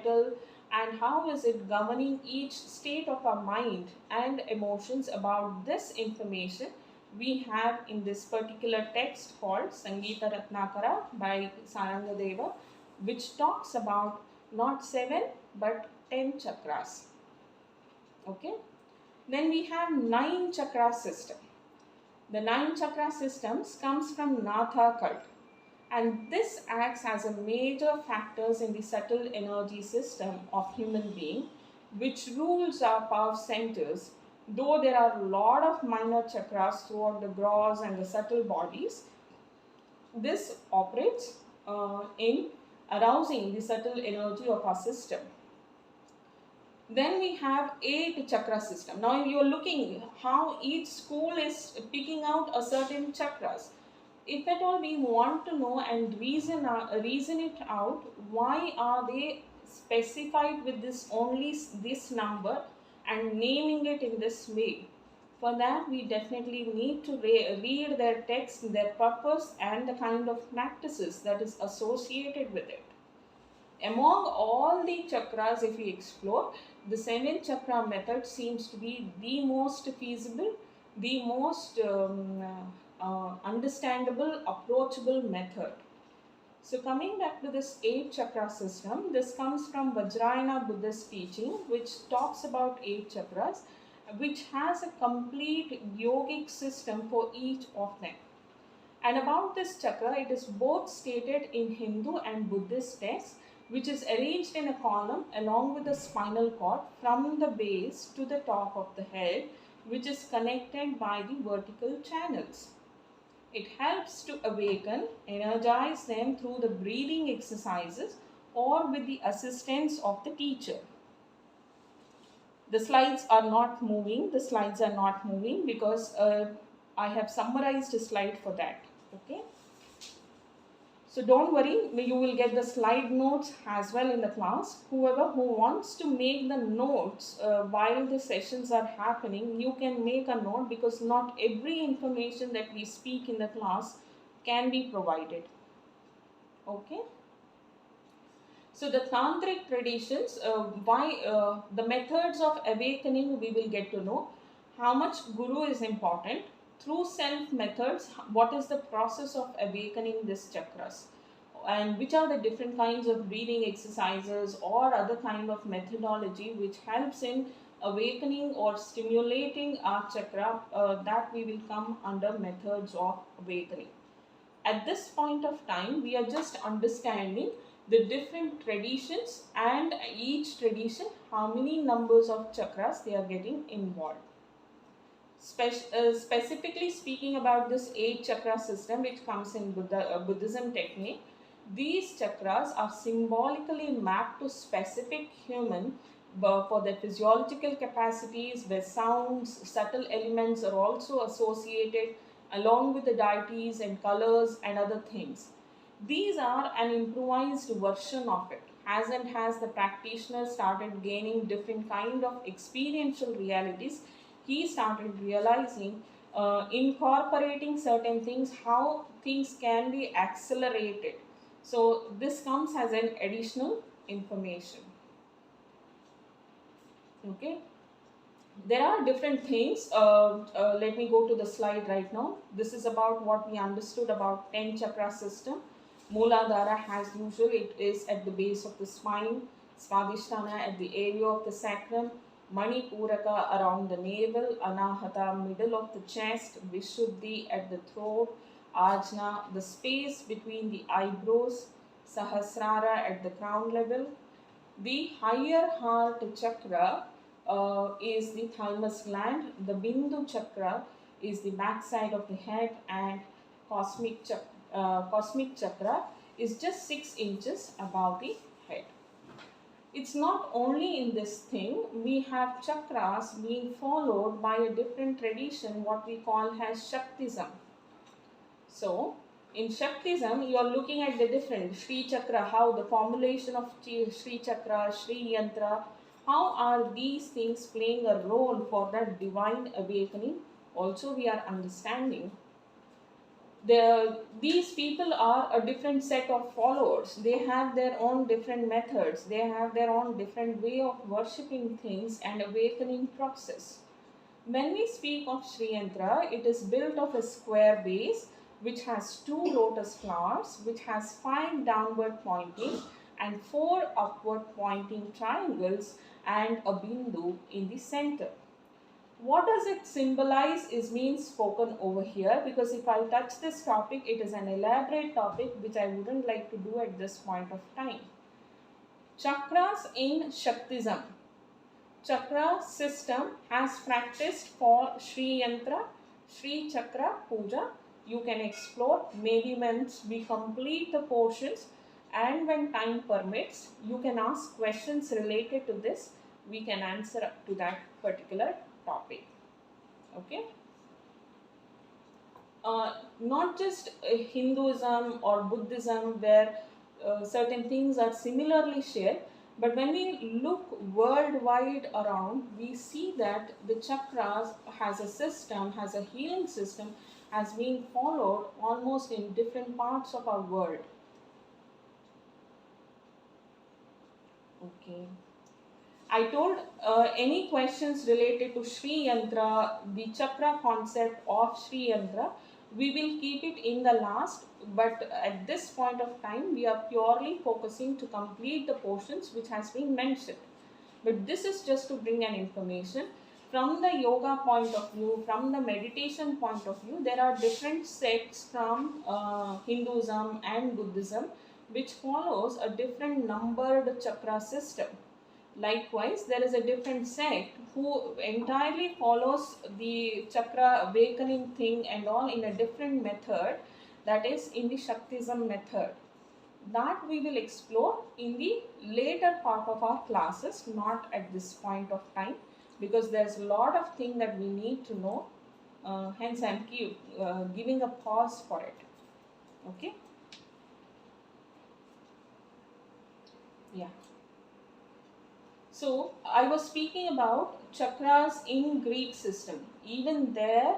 metal, and how is it governing each state of our mind and emotions. About this information we have in this particular text called Sangeeta Ratnakara by Sarangadeva, which talks about not 7 but 10 chakras. Okay. Then we have 9 chakra system. The 9 chakra systems comes from Natha cult, and this acts as a major factors in the subtle energy system of human being, which rules our power centers. Though there are a lot of minor chakras throughout the gross and the subtle bodies, this operates in arousing the subtle energy of our system. Then we have 8 chakra system. Now you are looking how each school is picking out a certain chakras. If at all we want to know and reason it out, why are they specified with this only this number and naming it in this way? For that we definitely need to read their text, their purpose and the kind of practices that is associated with it. Among all the chakras, if we explore, the 7 chakra method seems to be the most feasible, the most understandable, approachable method. So coming back to this 8 chakra system, this comes from Vajrayana Buddhist teaching, which talks about 8 chakras, which has a complete yogic system for each of them. And about this chakra, it is both stated in Hindu and Buddhist texts, which is arranged in a column along with the spinal cord from the base to the top of the head, which is connected by the vertical channels. It helps to awaken, energize them through the breathing exercises or with the assistance of the teacher. The slides are not moving. Because I have summarized a slide for that. Okay. So don't worry, you will get the slide notes as well in the class. Whoever who wants to make the notes while the sessions are happening, you can make a note, because not every information that we speak in the class can be provided. Okay. So the tantric traditions, the methods of awakening we will get to know. How much guru is important. Through self methods, what is the process of awakening these chakras, and which are the different kinds of breathing exercises or other kind of methodology which helps in awakening or stimulating our chakra, that we will come under methods of awakening. At this point of time, we are just understanding the different traditions, and each tradition how many numbers of chakras they are getting involved. Specifically speaking about this 8 chakra system which comes in Buddhism technique, these chakras are symbolically mapped to specific human for their physiological capacities, where sounds, subtle elements are also associated along with the deities and colors and other things. These are an improvised version of it. As the practitioner started gaining different kind of experiential realities, he started realizing, incorporating certain things, how things can be accelerated. So this comes as an additional information. Okay. There are different things. Let me go to the slide right now. This is about what we understood about 10 chakra system. Mooladhara, as usual, it is at the base of the spine. Swadhisthana at the area of the sacrum. Manipuraka around the navel. Anahata middle of the chest. Vishuddhi at the throat. Ajna, the space between the eyebrows. Sahasrara at the crown level. The higher heart chakra is the thymus gland. The Bindu chakra is the backside of the head, and cosmic chakra is just 6 inches above the head. It's not only in this thing, we have chakras being followed by a different tradition, what we call as Shaktism. So, in Shaktism, you are looking at the different Shri Chakra, how the formulation of Shri Chakra, Shri Yantra, how are these things playing a role for that divine awakening. Also, we are understanding. These people are a different set of followers. They have their own different methods. They have their own different way of worshipping things and awakening process. When we speak of Sri Yantra, it is built of a square base which has 2 lotus flowers, which has 5 downward pointing and 4 upward pointing triangles and a bindu in the center. What does it symbolize is being spoken over here, because if I touch this topic, it is an elaborate topic which I wouldn't like to do at this point of time. Chakras in Shaktism. Chakra system as practiced for Sri Yantra, Sri Chakra Puja. You can explore, maybe once we complete the portions and when time permits, you can ask questions related to this. We can answer up to that particular topic. Okay. Not just Hinduism or Buddhism where certain things are similarly shared, but when we look worldwide around, we see that the chakras has a system, has a healing system, has been followed almost in different parts of our world. Okay. I told any questions related to Sri Yantra, the chakra concept of Sri Yantra, we will keep it in the last, but at this point of time, we are purely focusing to complete the portions which has been mentioned. But this is just to bring an information. From the yoga point of view, from the meditation point of view, there are different sects from Hinduism and Buddhism which follows a different numbered chakra system. Likewise, there is a different sect who entirely follows the chakra awakening thing and all in a different method, that is in the Shaktism method. That we will explore in the later part of our classes, not at this point of time, because there's a lot of things that we need to know. Hence, I am giving a pause for it. Okay? Yeah. So, I was speaking about chakras in Greek system. Even there,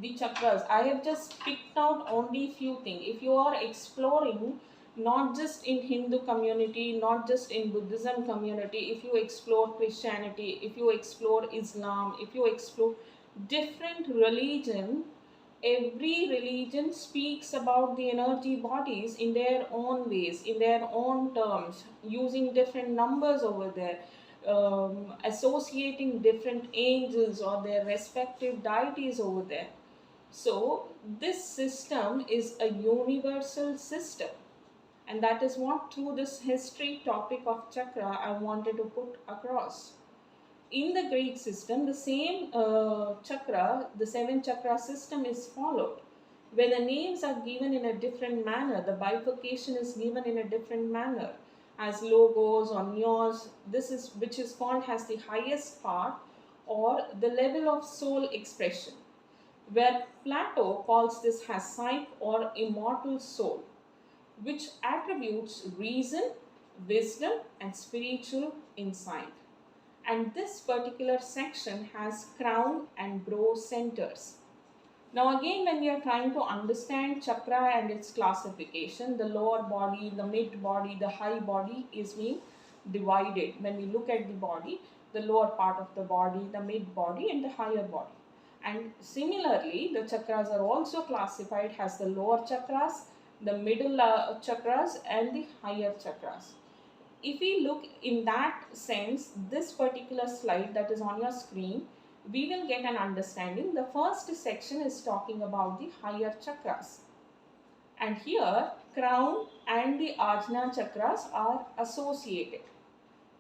the chakras, I have just picked out only few things. If you are exploring not just in Hindu community, not just in Buddhism community, if you explore Christianity, if you explore Islam, if you explore different religion, every religion speaks about the energy bodies in their own ways, in their own terms, using different numbers over there, associating different angels or their respective deities over there. So this system is a universal system, and that is what through this history topic of chakra I wanted to put across. In the Greek system, the same chakra, the 7 chakra system is followed, where the names are given in a different manner, the bifurcation is given in a different manner, as logos or neos, this is which is called as the highest part or the level of soul expression, where Plato calls this as psyche or immortal soul, which attributes reason, wisdom and spiritual insight. And this particular section has crown and brow centers. Now again, when we are trying to understand chakra and its classification, the lower body, the mid body, the high body is being divided. When we look at the body, the lower part of the body, the mid body and the higher body. And similarly, the chakras are also classified as the lower chakras, the middle chakras and the higher chakras. If we look in that sense, this particular slide that is on your screen, we will get an understanding. The first section is talking about the higher chakras. And here, crown and the Ajna chakras are associated,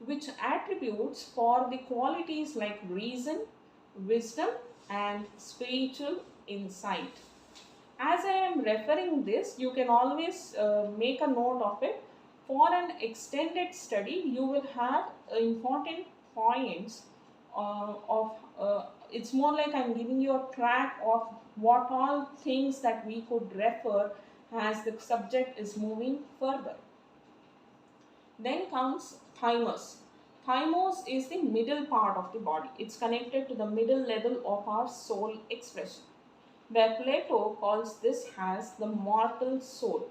which attributes for the qualities like reason, wisdom and spiritual insight. As I am referring this, you can always make a note of it. For an extended study, you will have important points it's more like I'm giving you a track of what all things that we could refer as the subject is moving further. Then comes thymus. Thymus is the middle part of the body. It's connected to the middle level of our soul expression. where Plato calls this as the mortal soul.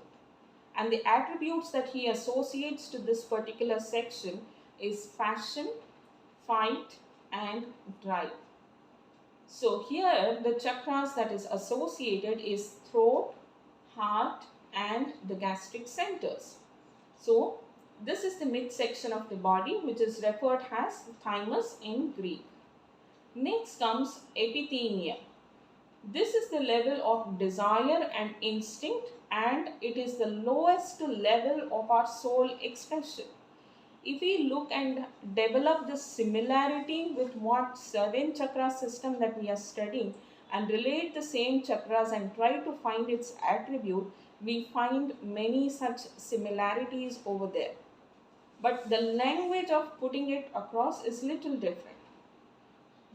And the attributes that he associates to this particular section is passion, fight, and drive. So here the chakras that is associated is throat, heart, and the gastric centers. So this is the midsection of the body, which is referred as thymus in Greek. Next comes epithemia. This is the level of desire and instinct, and it is the lowest level of our soul expression. If we look and develop this similarity with what 7 chakra system that we are studying and relate the same chakras and try to find its attribute, we find many such similarities over there. But the language of putting it across is little different.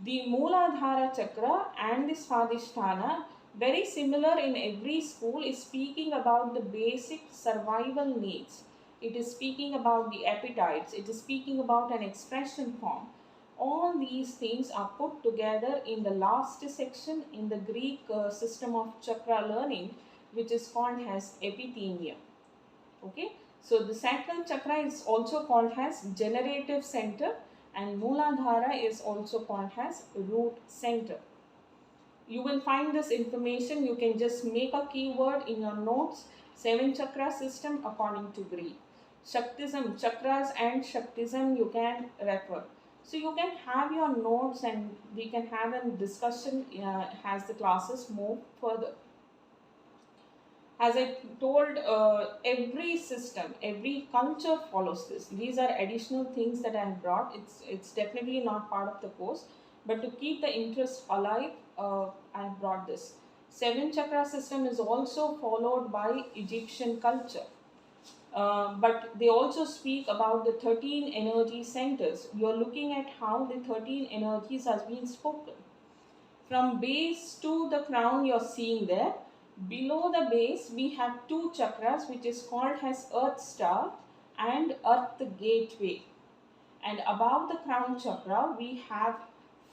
The Mooladhara chakra and the Swadhisthana, very similar in every school, is speaking about the basic survival needs. It is speaking about the appetites. It is speaking about an expression form. All these things are put together in the last section in the Greek system of chakra learning, which is called as epithemia. Okay, so the sacral chakra is also called as generative center, and Mooladhara is also called as root center. You will find this information. You can just make a keyword in your notes. 7 chakra system according to Greek. Shaktism, chakras and Shaktism you can refer. So you can have your notes and we can have a discussion as the classes move further. As I told, every system, every culture follows this. These are additional things that I have brought. It's definitely not part of the course, but to keep the interest alive, I have brought this. 7 chakra system is also followed by Egyptian culture. But they also speak about the 13 energy centers. You are looking at how the 13 energies has been spoken. From base to the crown you are seeing there. Below the base we have 2 chakras, which is called as earth star and earth gateway. And above the crown chakra we have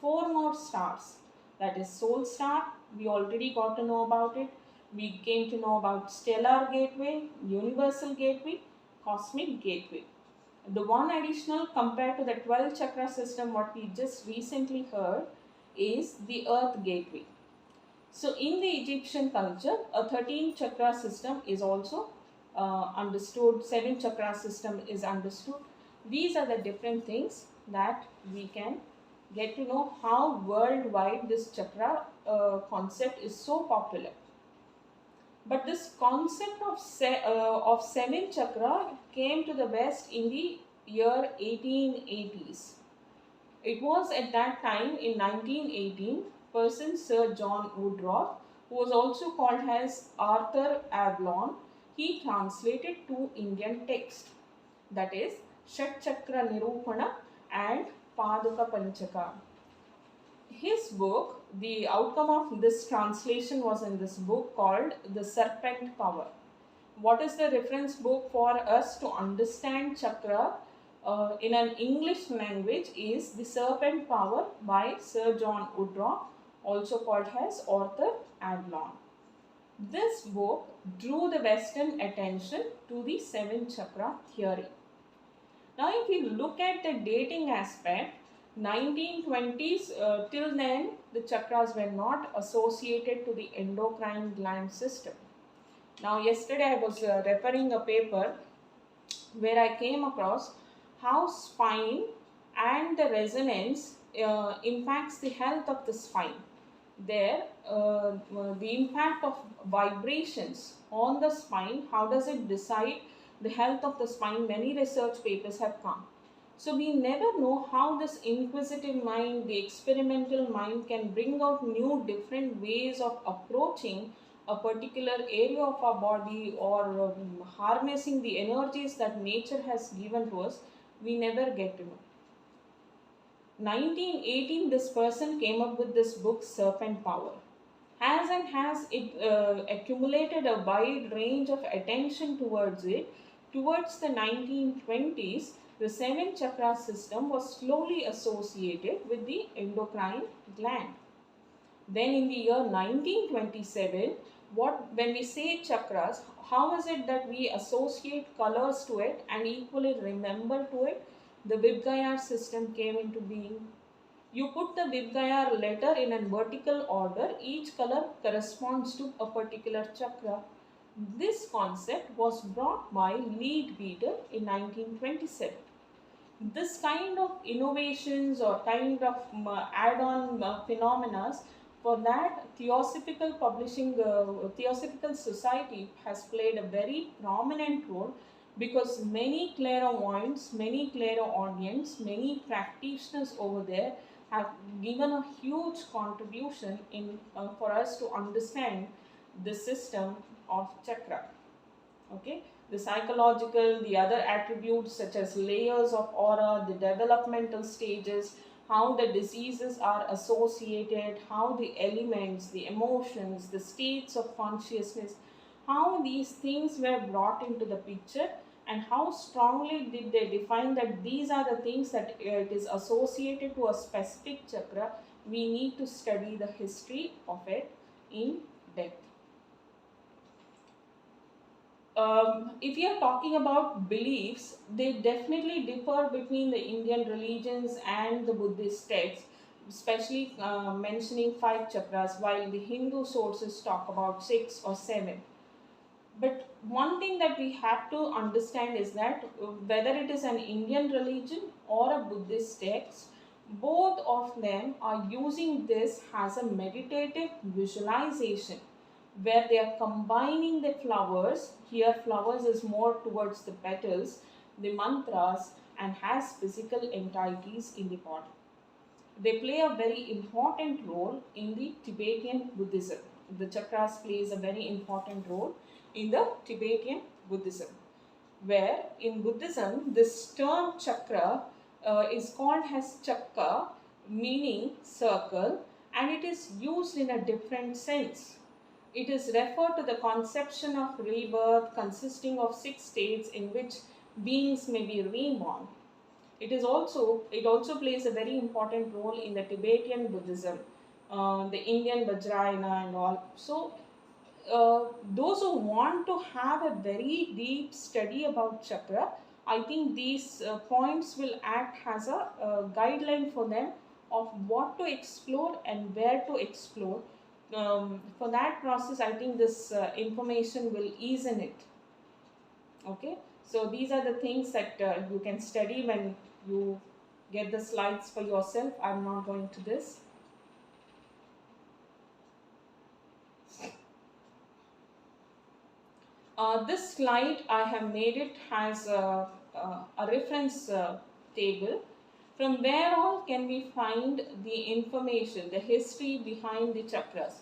4 more stars. That is soul star, we already got to know about it. We came to know about stellar gateway, universal gateway, cosmic gateway. The one additional compared to the 12 chakra system what we just recently heard is the earth gateway. So in the Egyptian culture, a 13 chakra system is also understood, 7 chakra system is understood. These are the different things that we can get to know how worldwide this chakra concept is so popular. But this concept of 7 chakra came to the West in the year 1880s. It was at that time in 1918, person Sir John Woodroffe, who was also called as Arthur Avalon, he translated 2 Indian texts, that is Shat Chakra Nirupana and Paduka Panchaka. His book, the outcome of this translation was in this book called The Serpent Power. What is the reference book for us to understand chakra in an English language is The Serpent Power by Sir John Woodroffe, also called as Arthur Avalon. This book drew the Western attention to the 7 chakra theory. Now if we look at the dating aspect, 1920s till then the chakras were not associated to the endocrine gland system. Now yesterday I was referring a paper where I came across how spine and the resonance impacts the health of the spine. There, the impact of vibrations on the spine, how does it decide the health of the spine? Many research papers have come. So we never know how this inquisitive mind, the experimental mind can bring out new different ways of approaching a particular area of our body or harnessing the energies that nature has given to us. We never get to know. 1918 this person came up with this book Serpent Power. As it accumulated a wide range of attention towards it, towards the 1920s, the 7 chakra system was slowly associated with the endocrine gland. Then in the year 1927, when we say chakras, how is it that we associate colors to it and equally remember to it? The Vibgayar system came into being. You put the Vibgayar letter in a vertical order, each color corresponds to a particular chakra. This concept was brought by Leadbeater in 1927. This kind of innovations or kind of add-on phenomena, for that Theosophical Society has played a very prominent role, because many clairvoyants, many clairaudients, many practitioners over there have given a huge contribution in for us to understand the system of chakra. Okay, the psychological, the other attributes such as layers of aura, the developmental stages, how the diseases are associated, how the elements, the emotions, the states of consciousness, how these things were brought into the picture, and how strongly did they define that these are the things that it is associated to a specific chakra. We need to study the history of it in depth. If you are talking about beliefs, they definitely differ between the Indian religions and the Buddhist texts, especially mentioning 5 chakras, while the Hindu sources talk about 6 or 7. But one thing that we have to understand is that whether it is an Indian religion or a Buddhist text, both of them are using this as a meditative visualization, where they are combining the flowers. Here flowers is more towards the petals, the mantras, and has physical entities in the pot. They play a very important role in the Tibetan Buddhism. The chakras plays a very important role in the Tibetan Buddhism, where in Buddhism this term chakra is called as chakka, meaning circle, and it is used in a different sense. It is referred to the conception of rebirth consisting of 6 states in which beings may be reborn. It also plays a very important role in the Tibetan Buddhism, the Indian Vajrayana and all. So those who want to have a very deep study about chakra, I think these points will act as a guideline for them of what to explore and where to explore. For that process, I think this information will ease in it. Okay, so these are the things that you can study when you get the slides for yourself. I'm not going to this. This slide, I have made it as a reference table, from where all can we find the information, the history behind the chakras.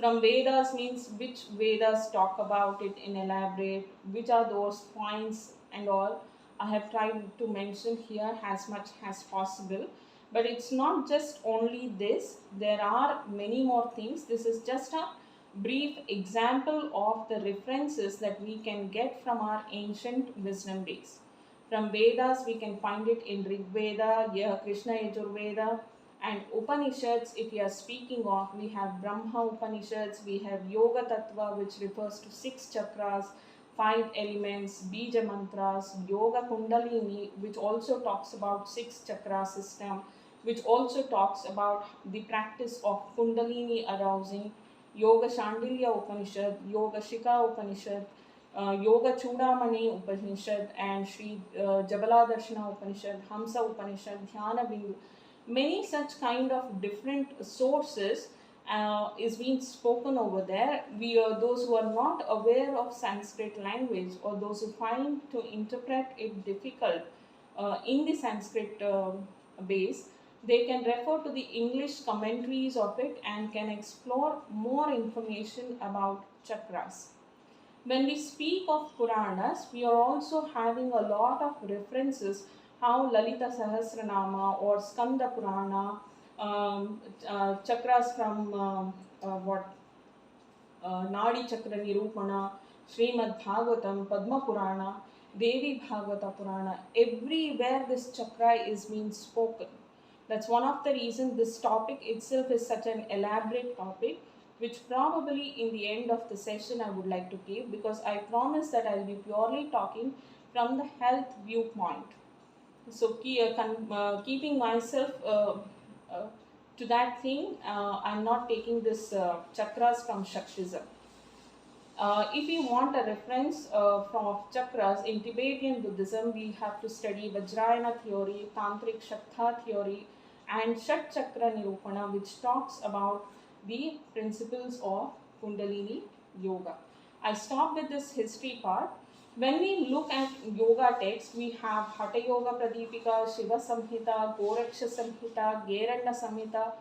From Vedas means which Vedas talk about it in elaborate, which are those points and all. I have tried to mention here as much as possible. But it's not just only this, there are many more things. This is just a brief example of the references that we can get from our ancient wisdom base. From Vedas, we can find it in Rig Veda, Krishna Yajurveda, and Upanishads. If we are speaking of, we have Brahma Upanishads, we have Yoga Tattva, which refers to 6 chakras, 5 elements, Bija Mantras, Yoga Kundalini, which also talks about 6 chakra system, which also talks about the practice of Kundalini arousing, Yoga Shandilya Upanishad, Yoga Shika Upanishad, Yoga Chudamani Upanishad, and Sri Jabala Darshana Upanishad, Hamsa Upanishad, Dhyana Bindu. Many such kind of different sources is being spoken over there. Those who are not aware of Sanskrit language, or those who find to interpret it difficult in the Sanskrit base, they can refer to the English commentaries of it and can explore more information about chakras. When we speak of Puranas, we are also having a lot of references how Lalita Sahasranama or Skanda Purana, chakras from Nadi Chakra Nirupana, Srimad Bhagavatam, Padma Purana, Devi Bhagavata Purana, everywhere this chakra is being spoken. That's one of the reasons this topic itself is such an elaborate topic, which probably in the end of the session I would like to give, because I promise that I'll be purely talking from the health viewpoint. So keeping myself uh, to that thing, I'm not taking this chakras from Shaktism. If you want a reference from chakras in Tibetan Buddhism, we have to study Vajrayana theory, Tantric Shakta theory, and Shat Chakra Nirupana, which talks about the principles of Kundalini Yoga. I'll stop with this history part. When we look at yoga texts, we have Hatha Yoga Pradipika, Shiva Samhita, Goraksha Samhita, Geranda Samhita,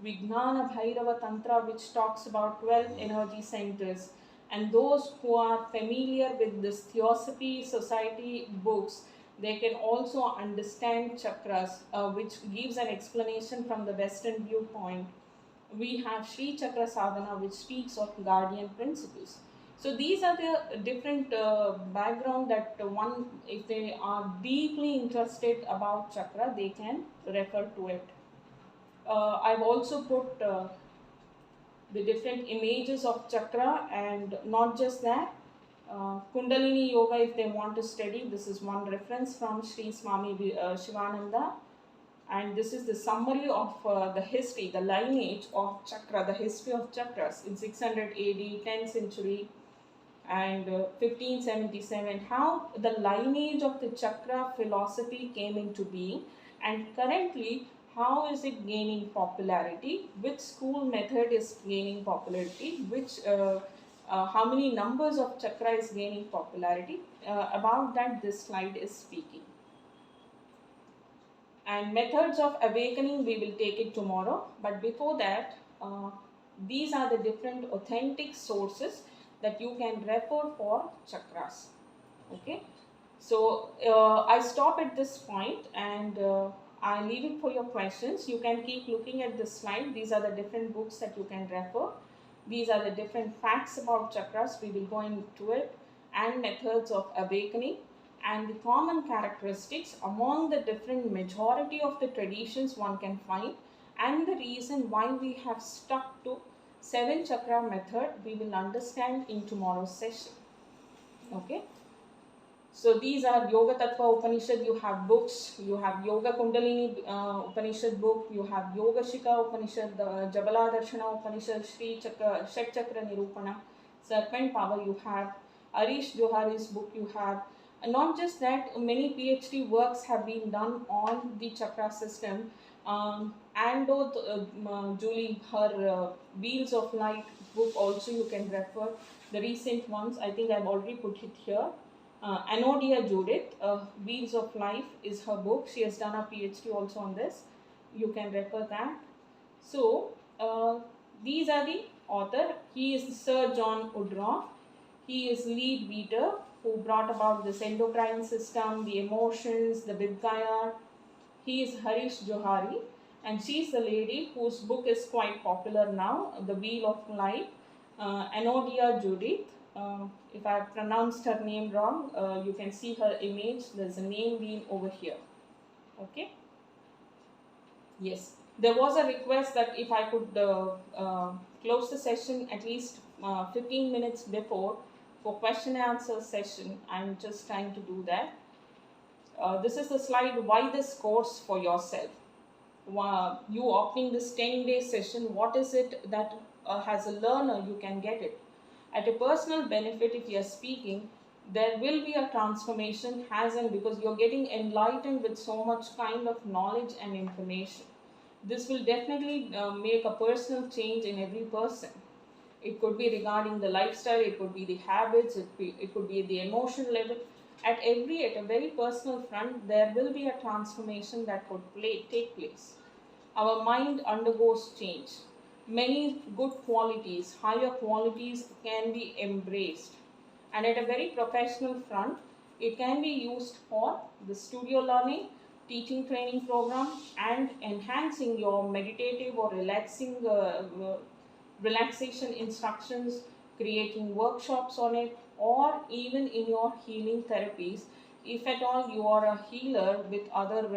Vijnana Bhairava Tantra, which talks about 12 energy centers. And those who are familiar with this Theosophy Society books, they can also understand chakras, which gives an explanation from the Western viewpoint. We have Sri Chakra Sadhana, which speaks of guardian principles. So these are the different background that one, if they are deeply interested about chakra, they can refer to it. I've also put the different images of chakra, and not just that, Kundalini Yoga, if they want to study, this is one reference from Sri Swami Shivananda. And this is the summary of the history, the lineage of chakra, the history of chakras in 600 AD, 10th century, and 1577, how the lineage of the chakra philosophy came into being, and currently how is it gaining popularity, which school method is gaining popularity, how many numbers of chakra is gaining popularity. About that this slide is speaking. And methods of awakening, we will take it tomorrow, but before that, these are the different authentic sources that you can refer for chakras. Okay, so I stop at this point, and I leave it for your questions. You can keep looking at this slide. These are the different books that you can refer. These are the different facts about chakras. We will go into it, and methods of awakening, and the common characteristics among the different majority of the traditions one can find, and the reason why we have stuck to 7 chakra method we will understand in tomorrow's session. Okay, so these are Yoga Tattva Upanishad. You have books, you have Yoga Kundalini Upanishad book, you have Yoga Shika Upanishad, Jabala Darshana Upanishad, Sri Chakra, Shat Chakra Nirupana, Serpent Power, you have Arish Johari's book, you have. And not just that, many PhD works have been done on the chakra system. Julie, her Wheels of Light book also you can refer. The recent ones, I think I've already put it here. Anodia Judith, Wheels of Life is her book. She has done a PhD also on this. You can refer that. So, these are the author. He is Sir John Woodroffe. He is Lead Beater, who brought about this endocrine system, the emotions, the Vidgaya. He is Harish Johari, and she is the lady whose book is quite popular now, The Wheel of Life, Anodia Judith. If I have pronounced her name wrong, you can see her image. There's a name being over here. Okay. Yes. There was a request that if I could close the session at least 15 minutes before for question and answer session. I'm just trying to do that. This is the slide, why this course for yourself. You opting this 10-day session, what is it that as a learner you can get it? At a personal benefit, if you are speaking, there will be a transformation because you're getting enlightened with so much kind of knowledge and information. This will definitely make a personal change in every person. It could be regarding the lifestyle, it could be the habits, it could be the emotion level. At a very personal front, there will be a transformation that could take place. Our mind undergoes change. Many good qualities, higher qualities can be embraced. And at a very professional front, it can be used for the studio learning, teaching training program, and enhancing your meditative or relaxation instructions, creating workshops on it, or even in your healing therapies. If at all you are a healer with other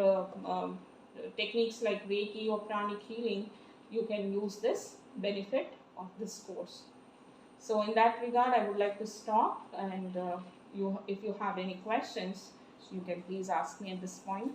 techniques like Reiki or pranic healing, you can use this benefit of this course. So in that regard, I would like to stop, and if you have any questions, you can please ask me at this point.